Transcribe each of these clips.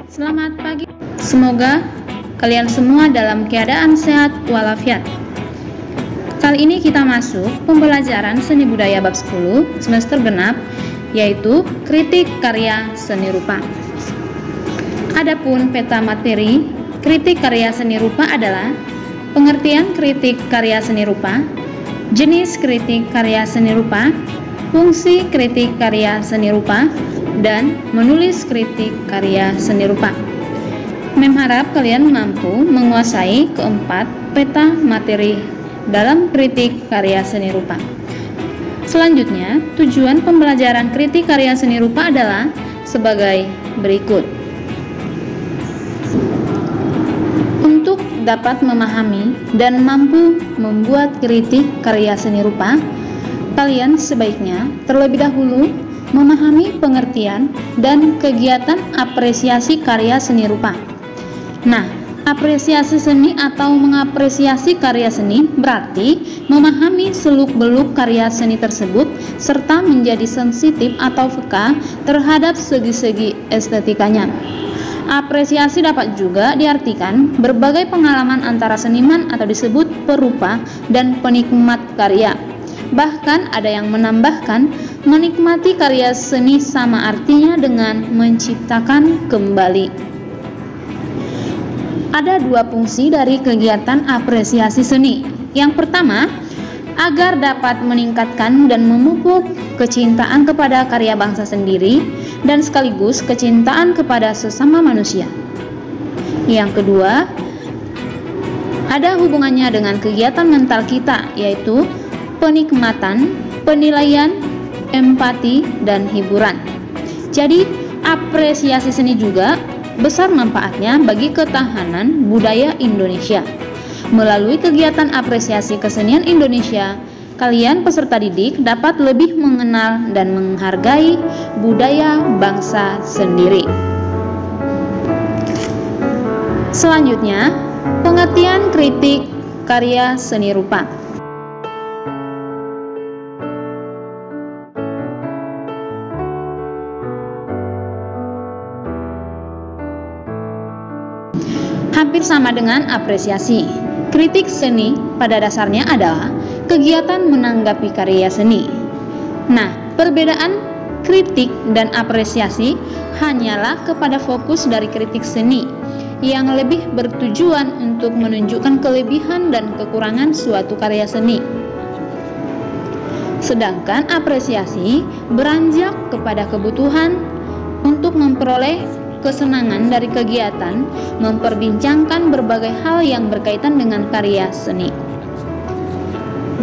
Selamat pagi. Semoga kalian semua dalam keadaan sehat walafiat. Kali ini kita masuk pembelajaran seni budaya bab 10 semester genap, yaitu kritik karya seni rupa. Adapun peta materi kritik karya seni rupa adalah pengertian kritik karya seni rupa, jenis kritik karya seni rupa, fungsi kritik karya seni rupa, dan menulis kritik karya seni rupa. Mem harap kalian mampu menguasai keempat peta materi dalam kritik karya seni rupa. Selanjutnya, tujuan pembelajaran kritik karya seni rupa adalah sebagai berikut. Untuk dapat memahami dan mampu membuat kritik karya seni rupa, kalian sebaiknya terlebih dahulu memahami pengertian dan kegiatan apresiasi karya seni rupa. Nah, apresiasi seni atau mengapresiasi karya seni berarti memahami seluk-beluk karya seni tersebut serta menjadi sensitif atau peka terhadap segi-segi estetikanya. Apresiasi dapat juga diartikan berbagai pengalaman antara seniman atau disebut perupa dan penikmat karya. Bahkan ada yang menambahkan menikmati karya seni sama artinya dengan menciptakan kembali. Ada dua fungsi dari kegiatan apresiasi seni. Yang pertama, agar dapat meningkatkan dan memupuk kecintaan kepada karya bangsa sendiri dan sekaligus kecintaan kepada sesama manusia. Yang kedua, ada hubungannya dengan kegiatan mental kita, yaitu penikmatan, penilaian, empati, dan hiburan. Jadi, apresiasi seni juga besar manfaatnya bagi ketahanan budaya Indonesia. Melalui kegiatan apresiasi kesenian Indonesia, kalian peserta didik dapat lebih mengenal dan menghargai budaya bangsa sendiri. Selanjutnya, pengertian kritik karya seni rupa. Hampir sama dengan apresiasi. Kritik seni pada dasarnya adalah kegiatan menanggapi karya seni. Nah, perbedaan kritik dan apresiasi hanyalah kepada fokus dari kritik seni yang lebih bertujuan untuk menunjukkan kelebihan dan kekurangan suatu karya seni. Sedangkan apresiasi beranjak kepada kebutuhan untuk memperoleh kesenangan dari kegiatan memperbincangkan berbagai hal yang berkaitan dengan karya seni.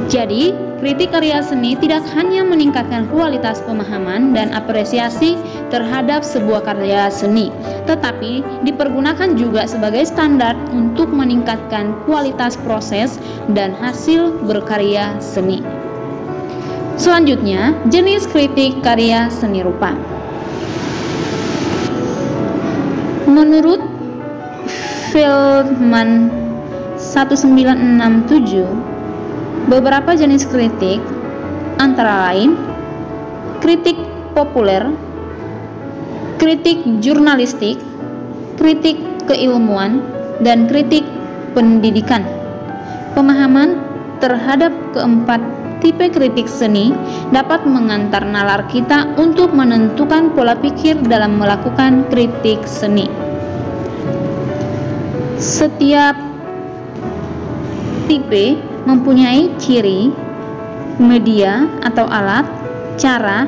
Jadi, kritik karya seni tidak hanya meningkatkan kualitas pemahaman dan apresiasi terhadap sebuah karya seni, tetapi dipergunakan juga sebagai standar untuk meningkatkan kualitas proses dan hasil berkarya seni. Selanjutnya, jenis kritik karya seni rupa. Menurut Feldman 1967, beberapa jenis kritik antara lain kritik populer, kritik jurnalistik, kritik keilmuan, dan kritik pendidikan. Pemahaman terhadap keempat tipe kritik seni dapat mengantar nalar kita untuk menentukan pola pikir dalam melakukan kritik seni. Setiap tipe mempunyai ciri, media atau alat, cara,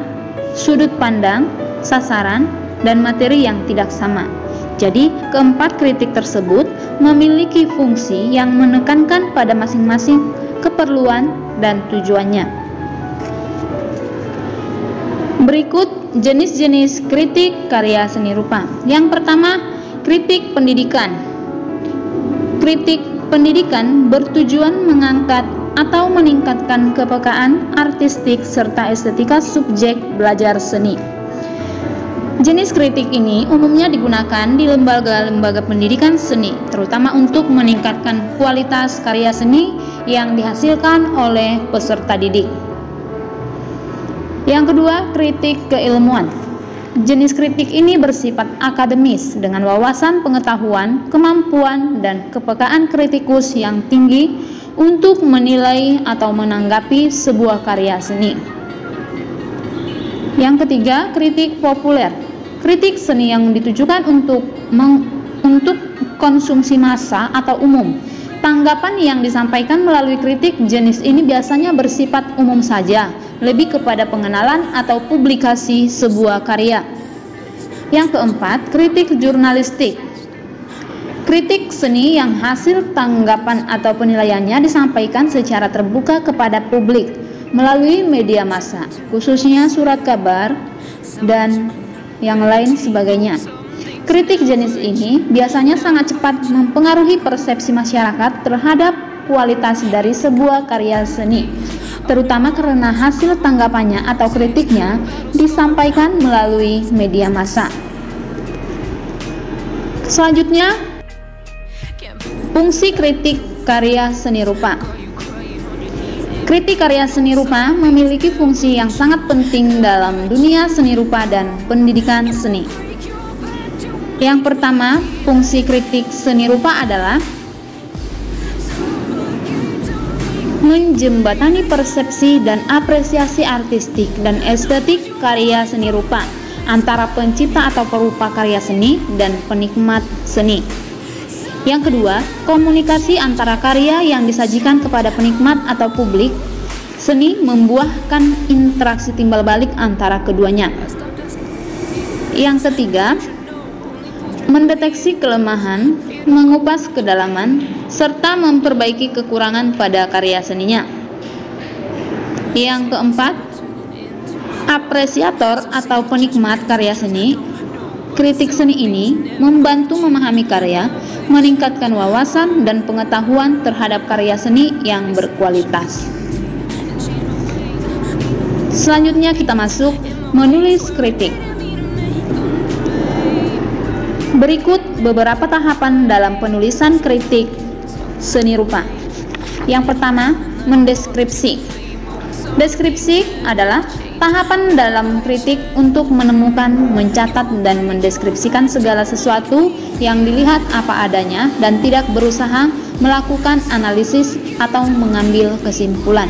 sudut pandang, sasaran, dan materi yang tidak sama. Jadi, keempat kritik tersebut memiliki fungsi yang menekankan pada masing-masing keperluan dan tujuannya. Berikut jenis-jenis kritik karya seni rupa. Yang pertama, kritik pendidikan. Kritik pendidikan bertujuan mengangkat atau meningkatkan kepekaan artistik serta estetika subjek belajar seni. Jenis kritik ini umumnya digunakan di lembaga-lembaga pendidikan seni, terutama untuk meningkatkan kualitas karya seni yang dihasilkan oleh peserta didik. Yang kedua, kritik keilmuan. jenis kritik ini bersifat akademis dengan wawasan pengetahuan, kemampuan, dan kepekaan kritikus yang tinggi untuk menilai atau menanggapi sebuah karya seni. Yang ketiga, kritik populer. Kritik seni yang ditujukan untuk konsumsi massa atau umum. Tanggapan yang disampaikan melalui kritik jenis ini biasanya bersifat umum saja, lebih kepada pengenalan atau publikasi sebuah karya. Yang keempat, kritik jurnalistik. Kritik seni yang hasil tanggapan atau penilaiannya disampaikan secara terbuka kepada publik melalui media massa, khususnya surat kabar dan yang lain sebagainya. Kritik jenis ini biasanya sangat cepat mempengaruhi persepsi masyarakat terhadap kualitas dari sebuah karya seni, terutama karena hasil tanggapannya atau kritiknya disampaikan melalui media massa. Selanjutnya, fungsi kritik karya seni rupa. Kritik karya seni rupa memiliki fungsi yang sangat penting dalam dunia seni rupa dan pendidikan seni. Yang pertama, fungsi kritik seni rupa adalah menjembatani persepsi dan apresiasi artistik dan estetik karya seni rupa antara pencipta atau perupa karya seni dan penikmat seni. Yang kedua, komunikasi antara karya yang disajikan kepada penikmat atau publik seni membuahkan interaksi timbal balik antara keduanya. Yang ketiga, mendeteksi kelemahan, mengupas kedalaman, serta memperbaiki kekurangan pada karya seninya. Yang keempat, apresiator atau penikmat karya seni. Kritik seni ini membantu memahami karya, meningkatkan wawasan dan pengetahuan terhadap karya seni yang berkualitas. Selanjutnya kita masuk menulis kritik. Berikut beberapa tahapan dalam penulisan kritik seni rupa. Yang pertama, mendeskripsi. Deskripsi adalah tahapan dalam kritik untuk menemukan, mencatat, dan mendeskripsikan segala sesuatu yang dilihat apa adanya dan tidak berusaha melakukan analisis atau mengambil kesimpulan.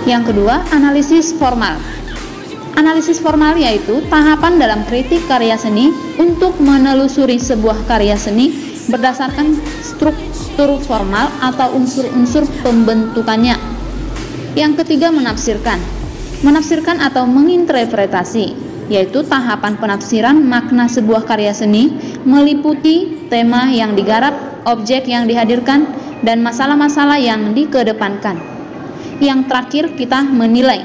Yang kedua, analisis formal. Analisis formal yaitu tahapan dalam kritik karya seni untuk menelusuri sebuah karya seni berdasarkan struktur formal atau unsur-unsur pembentukannya. Yang ketiga, menafsirkan. Menafsirkan atau menginterpretasi, yaitu tahapan penafsiran makna sebuah karya seni meliputi tema yang digarap, objek yang dihadirkan, dan masalah-masalah yang dikedepankan. Yang terakhir, kita menilai.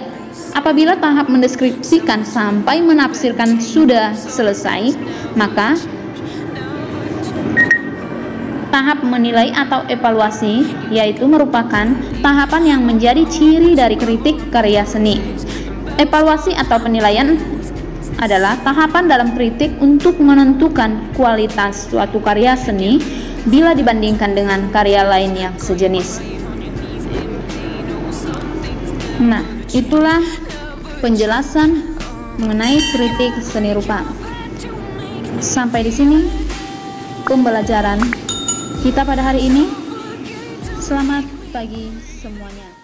Apabila tahap mendeskripsikan sampai menafsirkan sudah selesai, maka tahap menilai atau evaluasi yaitu merupakan tahapan yang menjadi ciri dari kritik karya seni. Evaluasi atau penilaian adalah tahapan dalam kritik untuk menentukan kualitas suatu karya seni bila dibandingkan dengan karya lain yang sejenis. Nah, itulah penjelasan mengenai kritik seni rupa. Sampai di sini pembelajaran kita pada hari ini. Selamat pagi semuanya.